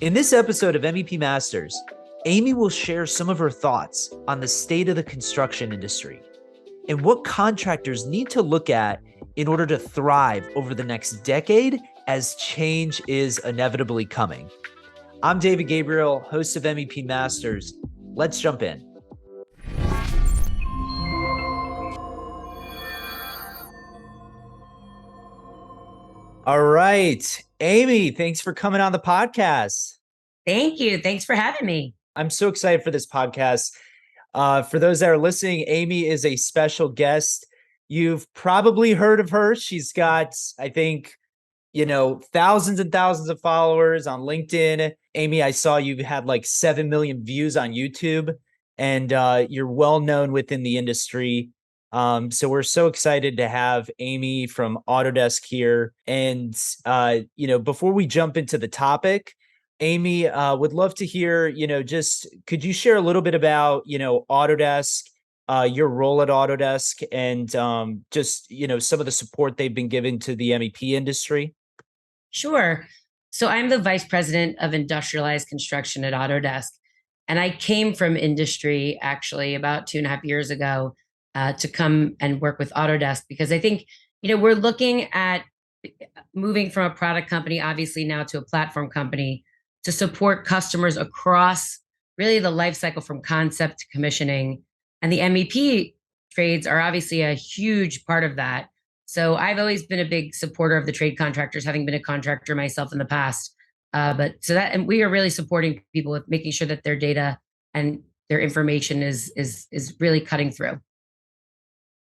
In this episode of MEP Masters, Amy will share some of her thoughts on the state of the construction industry and what contractors need to look at in order to thrive over the next decade as change is inevitably coming. I'm David Gabriel, host of MEP Masters. Let's jump in. All right, Amy, thanks for coming on the podcast. Thank you. Thanks for having me. I'm so excited for this podcast. For those that are listening, Amy is a special guest. You've probably heard of her. She's got, I think, thousands and thousands of followers on LinkedIn. Amy, I saw you had like 7 million views on YouTube, and you're well known within the industry. So we're so excited to have Amy from Autodesk here. And, before we jump into the topic, Amy, would love to hear, just could you share a little bit about, Autodesk, your role at Autodesk, and just, some of the support they've been giving to the MEP industry? Sure. So I'm the vice president of industrialized construction at Autodesk. And I came from industry actually about 2.5 years ago to come and work with Autodesk because I think, we're looking at moving from a product company, obviously now to a platform company to support customers across really the life cycle from concept to commissioning. And the MEP trades are obviously a huge part of that. So I've always been a big supporter of the trade contractors, having been a contractor myself in the past. And we are really supporting people with making sure that their data and their information is really cutting through.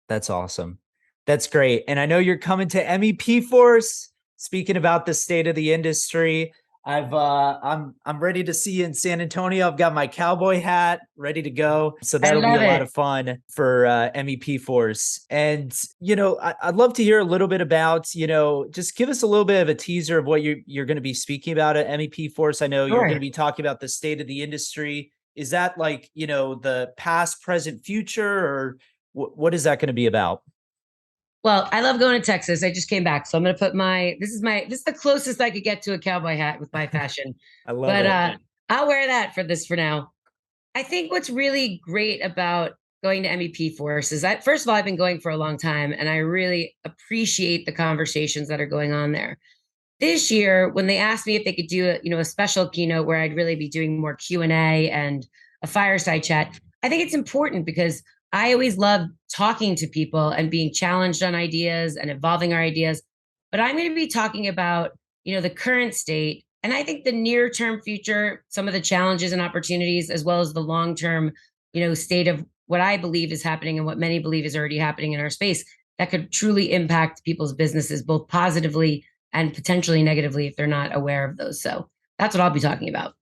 That's awesome. That's great. And I know you're coming to MEP Force. Speaking about the state of the industry, I'm ready to see you in San Antonio. I've got my cowboy hat ready to go. So that'll be a lot of fun for MEP Force. And, I'd love to hear a little bit about, just give us a little bit of a teaser of what you're going to be speaking about at MEP Force. I know you're going to be talking about the state of the industry. Is that like, the past, present, future, or what is that going to be about? Well, I love going to Texas. I just came back, so I'm going to put this is the closest I could get to a cowboy hat with my fashion. I love it. I'll wear that for now. I think what's really great about going to MEP Force is that, first of all, I've been going for a long time, and I really appreciate the conversations that are going on there. This year, when they asked me if they could do a special keynote where I'd really be doing more Q&A and a fireside chat, I think it's important because I always love talking to people and being challenged on ideas and evolving our ideas. But I'm going to be talking about, the current state. And I think the near term future, some of the challenges and opportunities, as well as the long term, state of what I believe is happening and what many believe is already happening in our space that could truly impact people's businesses, both positively and potentially negatively if they're not aware of those. So that's what I'll be talking about.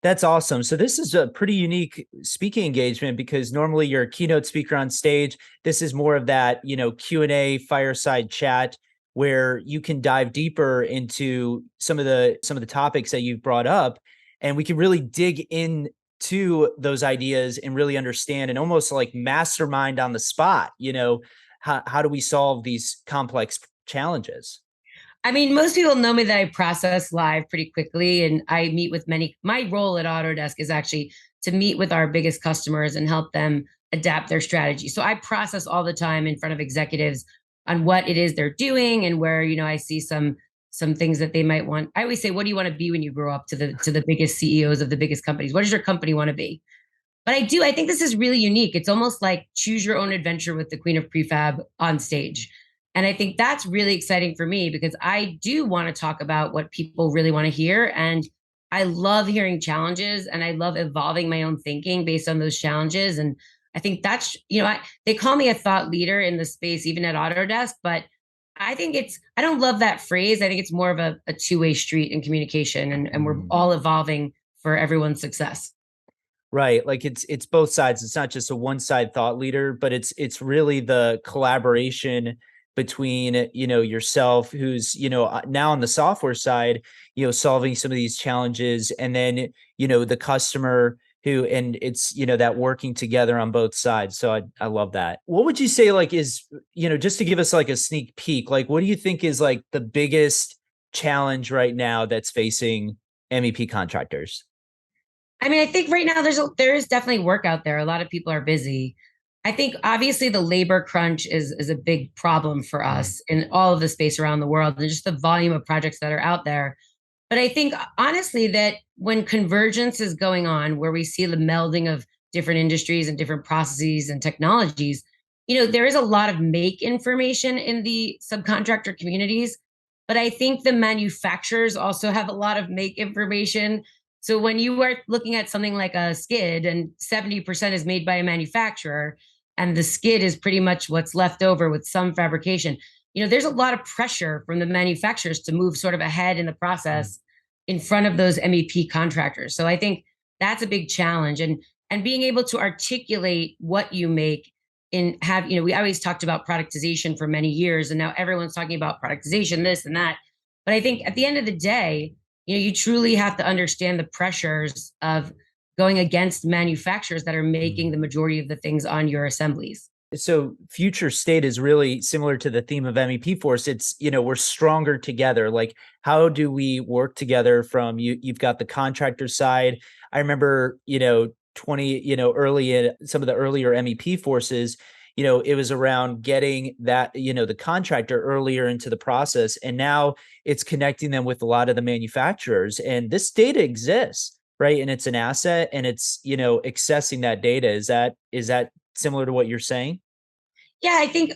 That's awesome. So this is a pretty unique speaking engagement because normally you're a keynote speaker on stage. This is more of that, Q&A fireside chat where you can dive deeper into some of the topics that you've brought up, and we can really dig into those ideas and really understand and almost like mastermind on the spot, how do we solve these complex challenges? I mean, most people know me that I process live pretty quickly, and I meet with my role at Autodesk is actually to meet with our biggest customers and help them adapt their strategy. So I process all the time in front of executives on what it is they're doing and where, I see some things that they might want. I always say, what do you want to be when you grow up, to the biggest CEOs of the biggest companies? What does your company want to be? But I think this is really unique. It's almost like choose your own adventure with the queen of prefab on stage. And I think that's really exciting for me because I do want to talk about what people really want to hear. And I love hearing challenges, and I love evolving my own thinking based on those challenges. And I think that's, they call me a thought leader in the space, even at Autodesk, but I think I don't love that phrase. I think it's more of a two-way street in communication, and we're all evolving for everyone's success. Right. Like it's both sides. It's not just a one-side thought leader, but it's really the collaboration between, yourself, who's, now on the software side, solving some of these challenges, and then, the customer and it's, that working together on both sides. So I love that. What would you say, like, is, just to give us like a sneak peek, like, what do you think is like the biggest challenge right now that's facing MEP contractors? I mean, I think right now there is definitely work out there. A lot of people are busy. I think obviously the labor crunch is a big problem for us in all of the space around the world, and just the volume of projects that are out there. But I think honestly that when convergence is going on, where we see the melding of different industries and different processes and technologies, there is a lot of make information in the subcontractor communities. But I think the manufacturers also have a lot of make information. So when you are looking at something like a skid and 70% is made by a manufacturer, and the skid is pretty much what's left over with some fabrication, there's a lot of pressure from the manufacturers to move sort of ahead in the process in front of those MEP contractors. So I think that's a big challenge. And being able to articulate what you make we always talked about productization for many years, and now everyone's talking about productization, this and that. But I think at the end of the day, you truly have to understand the pressures of going against manufacturers that are making the majority of the things on your assemblies. So future state is really similar to the theme of MEP Force. It's, we're stronger together. Like, how do we work together from you've got the contractor side. I remember, early in some of the earlier MEP forces, it was around getting that, the contractor earlier into the process. And now it's connecting them with a lot of the manufacturers. And this data exists, right? And it's an asset, and it's, accessing that data. Is that similar to what you're saying? Yeah, I think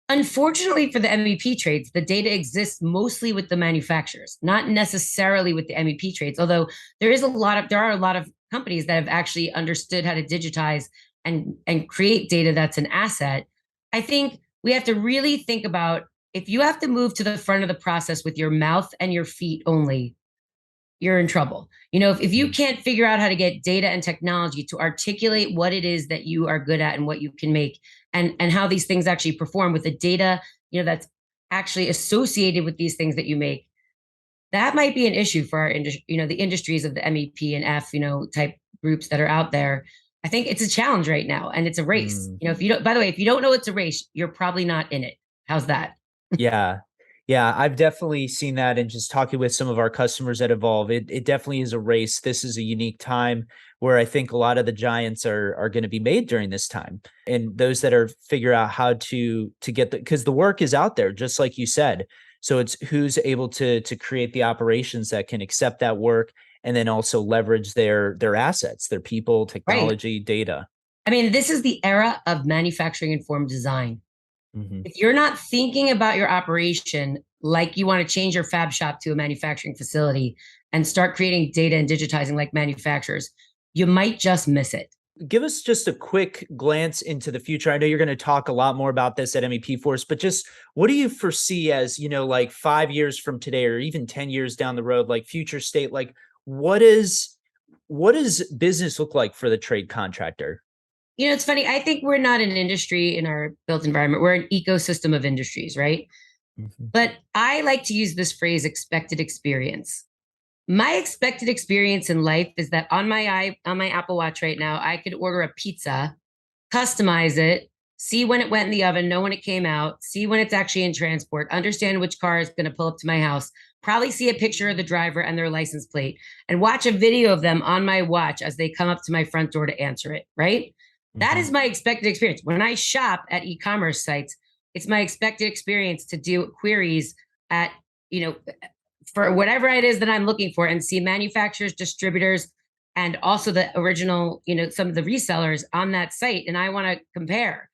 unfortunately for the MEP trades, the data exists mostly with the manufacturers, not necessarily with the MEP trades. Although there are a lot of companies that have actually understood how to digitize and create data that's an asset. I think we have to really think about, if you have to move to the front of the process with your mouth and your feet only, you're in trouble. If you can't figure out how to get data and technology to articulate what it is that you are good at and what you can make, and how these things actually perform with the data, that's actually associated with these things that you make, that might be an issue for our industry, the industries of the MEP and F, type groups that are out there. I think it's a challenge right now, and it's a race. If you don't, by the way, if you don't know it's a race, you're probably not in it. How's that? Yeah. Yeah, I've definitely seen that, and just talking with some of our customers at Evolve, it definitely is a race. This is a unique time where I think a lot of the giants are going to be made during this time. And those that are figure out how to get because the work is out there, just like you said. So it's who's able to create the operations that can accept that work, and then also leverage their assets, their people, Right. technology, data. I mean, this is the era of manufacturing informed design. Mhm. If you're not thinking about your operation like you want to change your fab shop to a manufacturing facility and start creating data and digitizing like manufacturers, you might just miss it. Give us just a quick glance into the future. I know you're going to talk a lot more about this at MEP Force, but just what do you foresee as, like 5 years from today, or even 10 years down the road, like future state? Like, what does business look like for the trade contractor? It's funny. I think we're not an industry in our built environment. We're an ecosystem of industries, right? Mhm. But I like to use this phrase expected experience. My expected experience in life is that on my Apple Watch right now, I could order a pizza, customize it, see when it went in the oven, know when it came out, see when it's actually in transport, understand which car is going to pull up to my house, probably see a picture of the driver and their license plate, and watch a video of them on my watch as they come up to my front door to answer it, right? That Mhm. is my expected experience. When I shop at e-commerce sites, it's my expected experience to do queries at, you know, for whatever it is that I'm looking for, and see manufacturers, distributors, and also the original, some of the resellers on that site. And I want to compare.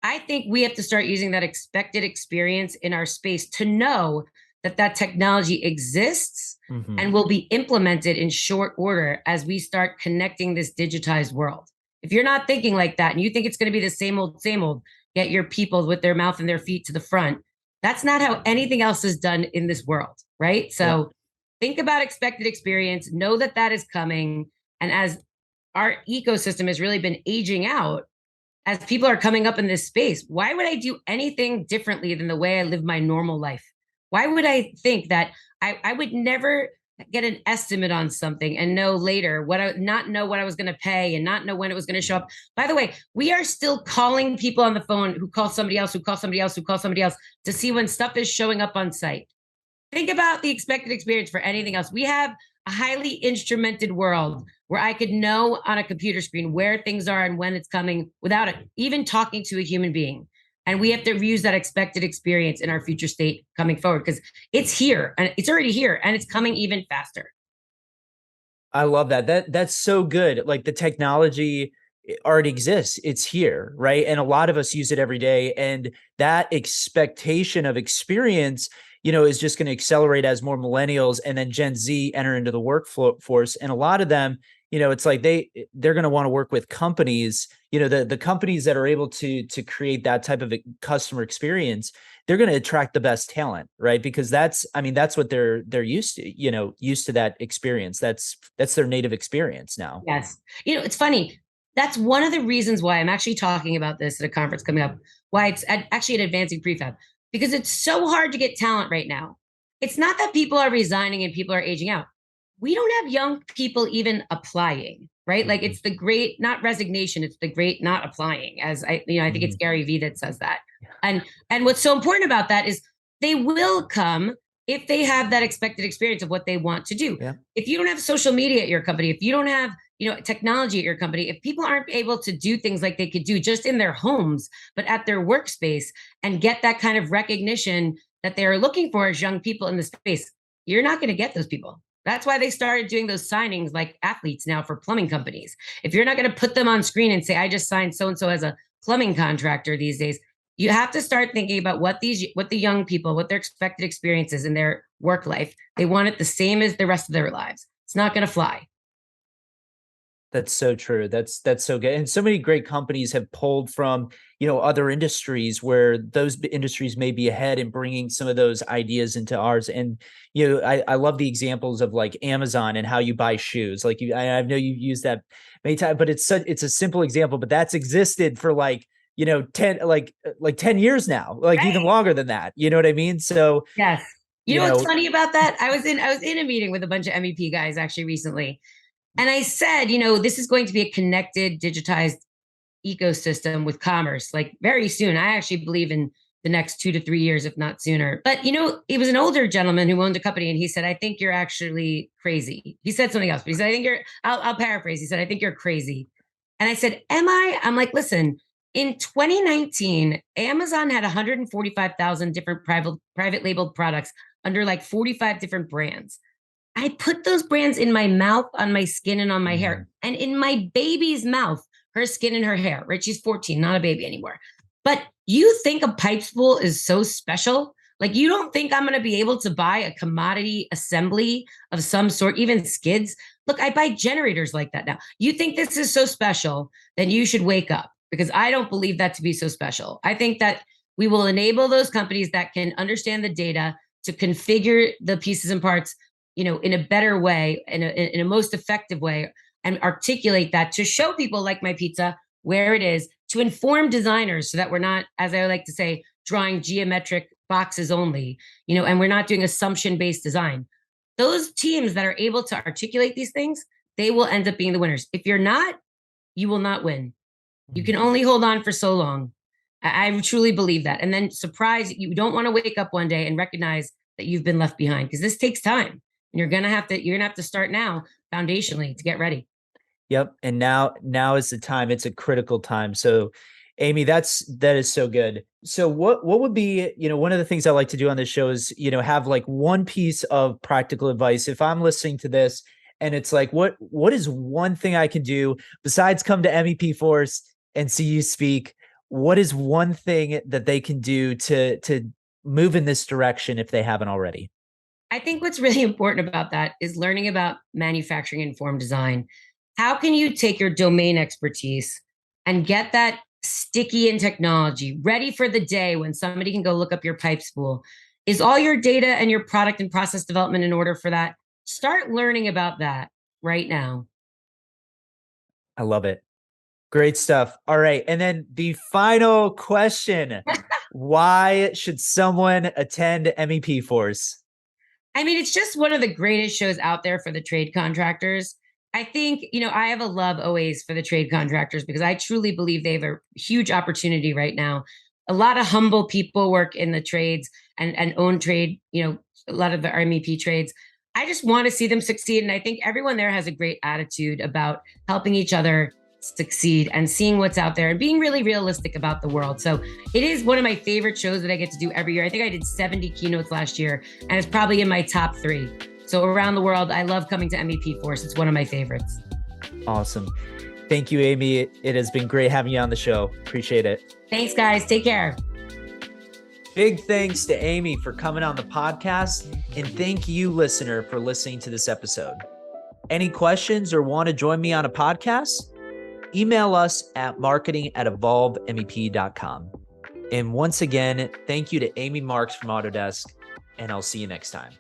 I think we have to start using that expected experience in our space to know that that technology exists Mhm. and will be implemented in short order as we start connecting this digitized world. If you're not thinking like that and you think it's going to be the same old, get your people with their mouth and their feet to the front, that's not how anything else is done in this world, right? Yeah. So think about expected experience, know that that is coming. And as our ecosystem has really been aging out, as people are coming up in this space, why would I do anything differently than the way I live my normal life? Why would I think that I would never get an estimate on something and know later not know what I was going to pay and not know when it was going to show up? By the way, we are still calling people on the phone who call somebody else, who call somebody else, who call somebody else to see when stuff is showing up on site. Think about the expected experience for anything else. We have a highly instrumented world where I could know on a computer screen where things are and when it's coming without even talking to a human being. And we have to use that expected experience in our future state coming forward because it's here and it's already here and it's coming even faster. I love that. That's so good. Like the technology already exists. It's here, right? And a lot of us use it every day. And that expectation of experience, is just going to accelerate as more millennials and then Gen Z enter into the workforce. And a lot of them, it's like they're going to want to work with companies, the companies that are able to create that type of customer experience. They're going to attract the best talent, right? Because that's what they're used to, used to that experience. That's their native experience now. Yes. It's funny. That's one of the reasons why I'm actually talking about this at a conference coming up, why it's actually at Advancing Prefab, because it's so hard to get talent right now. It's not that people are resigning and people are aging out. We don't have young people even applying, right? Like it's the great, not resignation, it's the great not applying, as I think it's Gary Vee that says that. And what's so important about that is they will come if they have that expected experience of what they want to do. Yeah. If you don't have social media at your company, if you don't have technology at your company, if people aren't able to do things like they could do just in their homes, but at their workspace and get that kind of recognition that they're looking for as young people in the space, you're not going to get those people. That's why they started doing those signings like athletes now for plumbing companies. If you're not going to put them on screen and say, I just signed so-and-so as a plumbing contractor these days, you have to start thinking about what the young people, what their expected experiences in their work life. They want it the same as the rest of their lives. It's not going to fly. That's so true. That's so good. And so many great companies have pulled from, other industries where those industries may be ahead in bringing some of those ideas into ours. And, I love the examples of like Amazon and how you buy shoes. Like I know you've used that many times, but it's a simple example, but that's existed for like, 10, like 10 years now, like right. Even longer than that. You know what I mean? So yes. You know what's funny about that? I was in a meeting with a bunch of MEP guys actually recently. And I said, this is going to be a connected, digitized ecosystem with commerce, like very soon. I actually believe in the next 2 to 3 years, if not sooner. But, it was an older gentleman who owned a company and he said, I think you're actually crazy. He said something else, but he said, I think I'll paraphrase. He said, I think you're crazy. And I said, am I? I'm like, listen, in 2019, Amazon had 145,000 different private labeled products under like 45 different brands. I put those brands in my mouth, on my skin, and on my hair, and in my baby's mouth, her skin and her hair, right? She's 14, not a baby anymore. But you think a pipe spool is so special? Like, you don't think I'm going to be able to buy a commodity assembly of some sort, even skids? Look, I buy generators like that now. You think this is so special, then you should wake up, because I don't believe that to be so special. I think that we will enable those companies that can understand the data to configure the pieces and parts in a better way, in a most effective way, and articulate that to show people like my pizza where it is, to inform designers so that we're not, as I like to say, drawing geometric boxes only, and we're not doing assumption-based design. Those teams that are able to articulate these things, they will end up being the winners. If you're not, you will not win. You can only hold on for so long. I truly believe that. And then you don't want to wake up one day and recognize that you've been left behind, because this takes time. And you're gonna have to start now foundationally to get ready. Yep. And now is the time. It's a critical time. So Amy, that is so good. So what would be, one of the things I like to do on this show is, have like one piece of practical advice. If I'm listening to this and it's like, what is one thing I can do besides come to MEP Force and see you speak? What is one thing that they can do to move in this direction if they haven't already? I think what's really important about that is learning about manufacturing informed design. How can you take your domain expertise and get that sticky in technology, ready for the day when somebody can go look up your pipe spool? Is all your data and your product and process development in order for that? Start learning about that right now. I love it. Great stuff. All right. And then the final question, why should someone attend MEP Force? I mean, it's just one of the greatest shows out there for the trade contractors. I think, I have a love always for the trade contractors because I truly believe they have a huge opportunity right now. A lot of humble people work in the trades and own trade, a lot of the MEP trades. I just want to see them succeed. And I think everyone there has a great attitude about helping each other succeed and seeing what's out there and being really realistic about the world. So it is one of my favorite shows that I get to do every year. I think I did 70 keynotes last year, and it's probably in my top 3. So around the world, I love coming to MEP Force. It's one of my favorites. Awesome. Thank you, Amy. It has been great having you on the show. Appreciate it. Thanks, guys. Take care. Big thanks to Amy for coming on the podcast, and thank you, listener, for listening to this episode. Any questions or want to join me on a podcast? Email us at marketing@evolvemep.com. And once again, thank you to Amy Marks from Autodesk, and I'll see you next time.